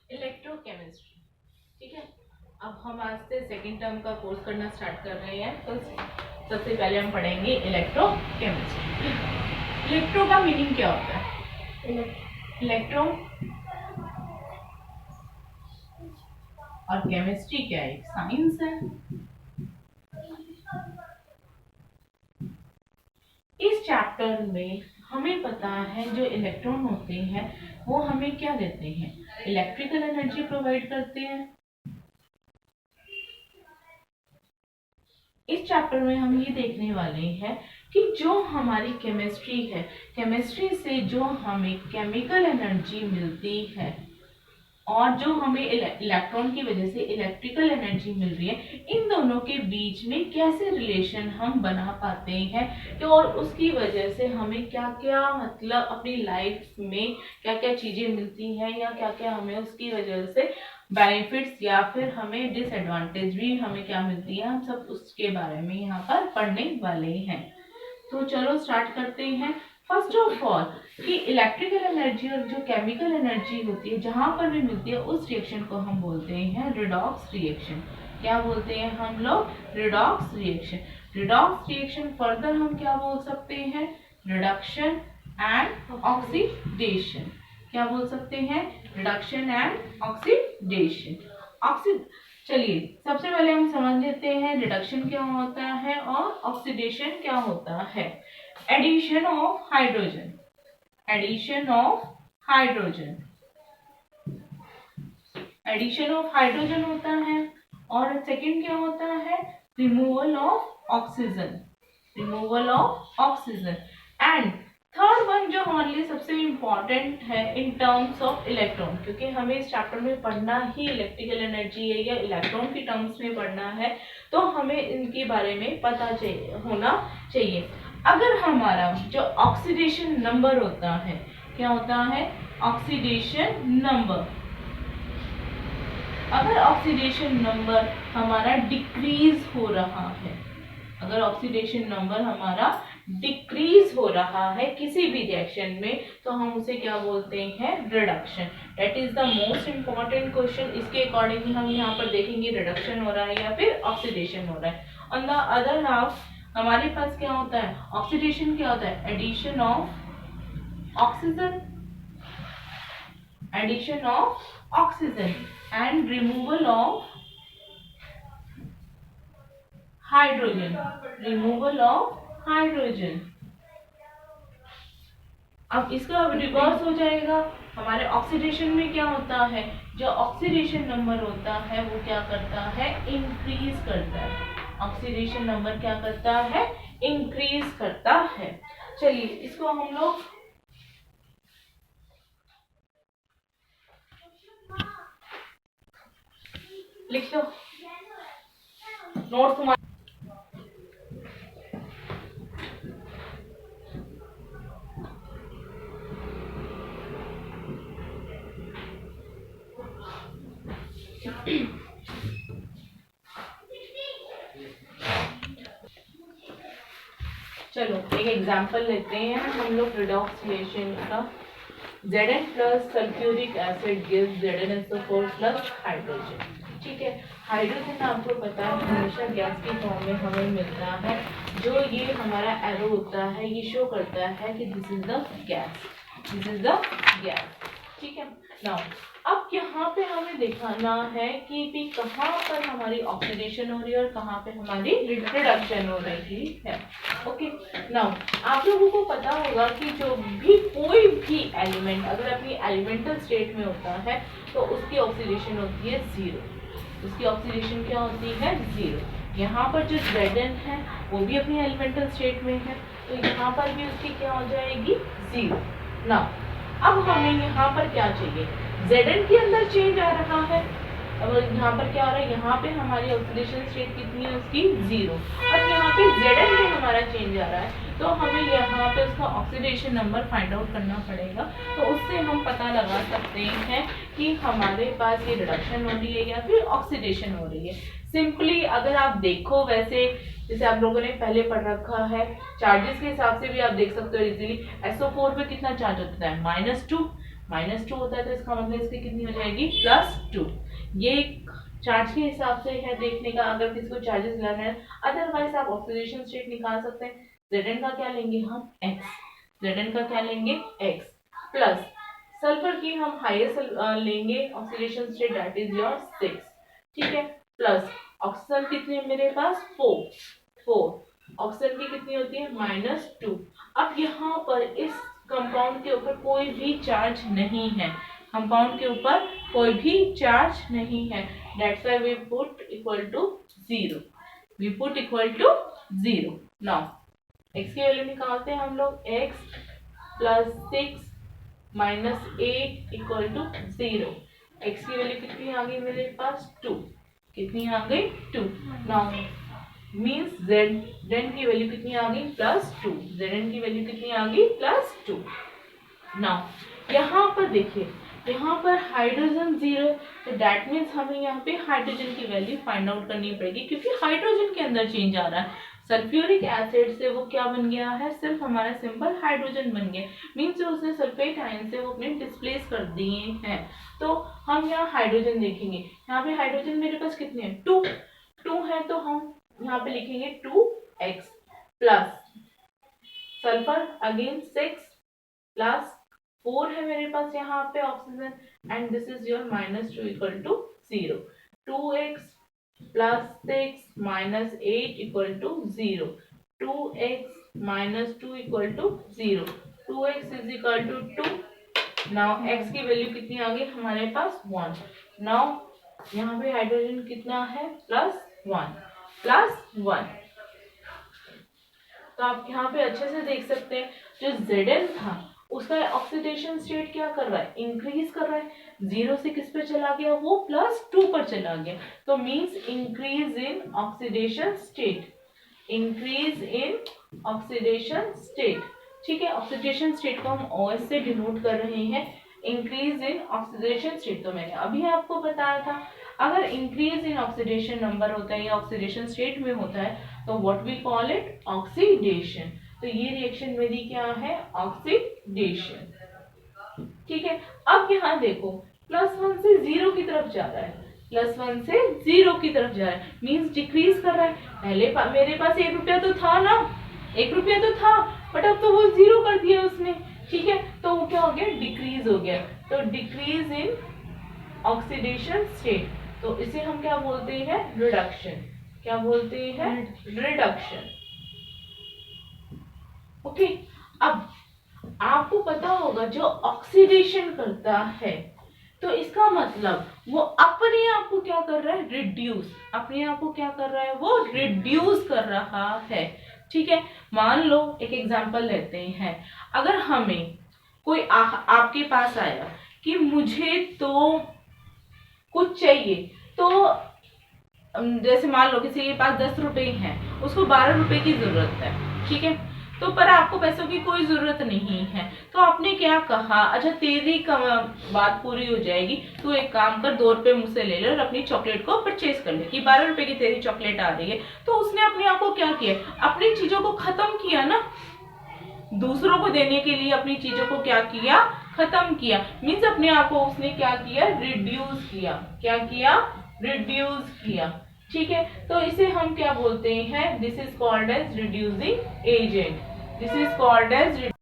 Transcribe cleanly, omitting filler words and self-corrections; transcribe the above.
Electrochemistry. ठीक है, अब हम आज से सेकेंड टर्म का कोर्स करना स्टार्ट कर रहे हैं। तो सबसे पहले हम पढ़ेंगे इलेक्ट्रोकेमिस्ट्री। इलेक्ट्रो का मीनिंग क्या होता है? इलेक्ट्रो और केमिस्ट्री क्या है? एक साइंस है। इस चैप्टर में हमें पता है जो इलेक्ट्रॉन होते हैं वो हमें क्या देते हैं? इलेक्ट्रिकल एनर्जी प्रोवाइड करते हैं। इस चैप्टर में हम ये देखने वाले हैं कि जो हमारी केमिस्ट्री है, केमिस्ट्री से जो हमें केमिकल एनर्जी मिलती है और जो हमें इलेक्ट्रॉन की वजह से इलेक्ट्रिकल एनर्जी मिल रही है, इन दोनों के बीच में कैसे रिलेशन हम बना पाते हैं, तो और उसकी वजह से हमें क्या क्या मतलब अपनी लाइफ में क्या क्या चीजें मिलती हैं या क्या क्या हमें उसकी वजह से बेनिफिट्स या फिर हमें डिसएडवांटेज भी हमें क्या मिलती है, हम सब उसके बारे में यहाँ पर पढ़ने वाले हैं। तो चलो स्टार्ट करते हैं। फर्स्ट ऑफ ऑल कि इलेक्ट्रिकल एनर्जी और जो केमिकल एनर्जी होती है जहां पर भी मिलती है उस रिएक्शन को हम बोलते हैं रिडॉक्स रिएक्शन। क्या बोलते हैं हम लोग? Redox reaction. Redox reaction further हम क्या बोल सकते हैं? Reduction and oxidation. क्या बोल सकते हैं? Reduction and oxidation. चलिए सबसे पहले हम समझ लेते हैं रिडक्शन क्या होता है और ऑक्सीडेशन क्या होता है। Addition of hydrogen, addition of hydrogen, addition of hydrogen होता है। और सेकंड क्या होता है? Removal of oxygen, removal of oxygen. And third one जो हमारे लिए सबसे इंपॉर्टेंट है इन टर्म्स ऑफ इलेक्ट्रॉन, क्योंकि हमें इस चैप्टर में पढ़ना ही इलेक्ट्रिकल एनर्जी है या इलेक्ट्रॉन की टर्म्स में पढ़ना है, तो हमें इनके बारे में पता होना चाहिए। अगर हमारा जो ऑक्सीडेशन नंबर होता है, क्या होता है? Oxidation number. अगर ऑक्सीडेशन नंबर हमारा डिक्रीज हो रहा है, अगर ऑक्सीडेशन नंबर हमारा डिक्रीज हो रहा है किसी भी रिएक्शन में, तो हम उसे क्या बोलते हैं? Reduction. That is the most important question. इसके अकॉर्डिंग हम यहाँ पर देखेंगे रिडक्शन हो रहा है या फिर ऑक्सीडेशन हो रहा है। ऑन द अदर हाफ हमारे पास क्या होता है? ऑक्सीडेशन क्या होता है? Addition of oxygen, addition of oxygen and removal of hydrogen, removal of hydrogen. अब इसका रिवर्स हो जाएगा। हमारे ऑक्सीडेशन में क्या होता है? जो ऑक्सीडेशन नंबर होता है वो क्या करता है? इंक्रीज करता है। ऑक्सीडेशन नंबर क्या करता है? इंक्रीज करता है। चलिए इसको हम लोग लिख लो, नोट तुम्हारा। चलो एक एग्जांपल लेते हैं हम लोग रिडॉक्स रिएक्शन का। Zn plus sulphuric acid gives ZnSO4 plus hydrogen. ठीक है, हाइड्रोजन आपको पता है हमेशा गैस की फॉर्म में हमें मिलता है। जो ये हमारा एरो होता है ये शो करता है कि this is the gas, this is the gas. ठीक है, नाउ अब यहाँ पे हमें दिखाना है कि भी कहाँ पर हमारी ऑक्सीडेशन हो रही है और कहाँ पे हमारी रिडक्शन हो रही है। ओके, नाउ आप लोगों को पता होगा कि जो भी कोई भी एलिमेंट अगर अपनी एलिमेंटल स्टेट में होता है तो उसकी ऑक्सीडेशन होती है 0। उसकी ऑक्सीडेशन क्या होती है? 0। यहाँ पर जो Zn है वो भी अपनी एलिमेंटल स्टेट में है, तो यहाँ पर भी उसकी क्या हो जाएगी? 0। नाउ अब हमें यहाँ पर क्या चाहिए? Zn के अंदर चेंज आ रहा है। अब यहाँ पर क्या हो रहा है? यहाँ पे हमारी ऑक्सीडेशन स्टेट कितनी है? उसकी 0। और यहाँ पे Zn में हमारा चेंज आ रहा है, तो हमें यहाँ पे उसका ऑक्सीडेशन नंबर फाइंड आउट करना पड़ेगा। तो उससे हम पता लगा सकते हैं कि हमारे पास ये रिडक्शन हो रही है या फिर ऑक्सीडेशन हो रही है। सिंपली अगर आप देखो, वैसे जैसे आप लोगों ने पहले पढ़ रखा है चार्जेस के हिसाब से भी आप देख सकते हो इजीली। SO4 पे कितना चार्ज होता है? -2। -2 होता है तो इसका मतलब इसकी कितनी हो जाएगी +2। ये चार्ज के हिसाब से है देखने का, अगर किसी को चार्जेस लेना है। अदरवाइज आप ऑक्सीडेशन स्टेट निकाल सकते हैं। Zn का क्या लेंगे हम x, Zn का क्या लेंगे x, प्लस सल्फर की हम हाईएस्ट लेंगे oxidation state that is your 6, ठीक है, प्लस ऑक्सीजन कितने मेरे पास 4, ऑक्सीजन की कितनी होती है -2। अब यहाँ पर इस कंपाउंड के ऊपर कोई भी चार्ज नहीं है, कंपाउंड के ऊपर कोई भी चार्ज नहीं है, that's why we put equal to 0, we put equal to 0। Now x की वैल्यू निकालते हैं हम लोग, x plus 6 minus 8 equal to 0। x की वैल्यू कितनी आ गई मेरे पास 2, कितनी आ गई 2। नाउ मीन्स Zn की वैल्यू कितनी आ गई +2, Zn की वैल्यू कितनी आ गई +2। नाउ यहाँ पर देखिए, यहाँ पर हाइड्रोजन 0, तो दैट मीन्स हमें यहाँ पे हाइड्रोजन की वैल्यू फाइंड आउट करनी पड़ेगी, क्योंकि हाइड्रोजन के अंदर चेंज आ रहा है। सल्फ्यूरिक एसिड से वो क्या बन गया है, सिर्फ हमारा सिंपल हाइड्रोजन बन गया, मीन्स उसने सल्फेट आयन से वो अपने डिस्प्लेस कर दिए हैं। तो हम यहाँ हाइड्रोजन देखेंगे, यहाँ पे हाइड्रोजन मेरे पास कितने हैं 2 है, तो हम यहाँ पे लिखेंगे 2x plus sulphur again 6 plus 4 है मेरे पास यहाँ पे oxygen, and this is your -2 equal to 0। 2x plus 6 minus 8 equal to 0, 2x minus 2 equal to 0, 2x is equal to 2। Now x की वैल्यू कितनी आ गई हमारे पास 1। नाउ यहाँ पे हाइड्रोजन कितना है +1, तो आप यहाँ पे अच्छे से देख सकते हैं, जो Zn था उसका ऑक्सीडेशन स्टेट क्या कर रहा है, इंक्रीज कर रहा है, 0 से किस पे चला गया, वो +2 पर चला गया, तो means increase in oxidation state, increase in oxidation state, ठीक है। ऑक्सीडेशन स्टेट को हम OS से डिनोट कर रहे हैं, इंक्रीज इन ऑक्सीडेशन स्टेट। तो मैंने अभी आपको बताया था, अगर इंक्रीज इन ऑक्सीडेशन नंबर होता है या ऑक्सीडेशन स्टेट में होता है, तो what we call it oxidation. तो ये रिएक्शन मेरी क्या है, ऑक्सीडेशन, ठीक है। अब यहाँ देखो, +1 से 0 की तरफ जा रहा है, +1 से 0 की तरफ जा रहा है, मीन्स डिक्रीज कर रहा है। पहले मेरे पास 1 रुपया तो था ना, 1 रुपया तो था, बट अब तो वो 0 कर दिया उसने, ठीक है, तो वो क्या हो गया, डिक्रीज हो गया, तो डिक्रीज इन ऑक्सीडेशन स्टेट, तो इसे हम क्या बोलते हैं, रिडक्शन, क्या बोलते हैं, रिडक्शन, ओके। अब आपको पता होगा जो ऑक्सीडेशन करता है, तो इसका मतलब वो अपने आप को क्या कर रहा है, रिड्यूस, अपने आप को क्या कर रहा है, वो रिड्यूस कर रहा है, ठीक है। मान लो एक एग्जांपल लेते हैं, अगर हमें कोई आपके पास आया कि मुझे तो कुछ चाहिए, तो जैसे मान लो किसी के पास 10 रुपए हैं, उसको 12 रुपए की जरूरत है, ठीक है, तो पर आपको पैसों की कोई जरूरत नहीं है, तो आपने क्या कहा, अच्छा तेरी बात पूरी हो जाएगी, तू एक काम कर, 2 रुपए मुझसे ले ले और अपनी चॉकलेट को परचेज कर ले, कि 12 रुपए की तेरी चॉकलेट आ रही है। तो उसने अपने आप को क्या किया, अपनी चीजों को खत्म किया ना, दूसरों को देने के लिए अपनी चीजों को क्या किया, खत्म किया, मीन्स अपने आप को उसने क्या किया, रिड्यूस किया, क्या किया, रिड्यूस किया, ठीक है। तो इसे हम क्या बोलते हैं, this is called as reducing agent, this is called as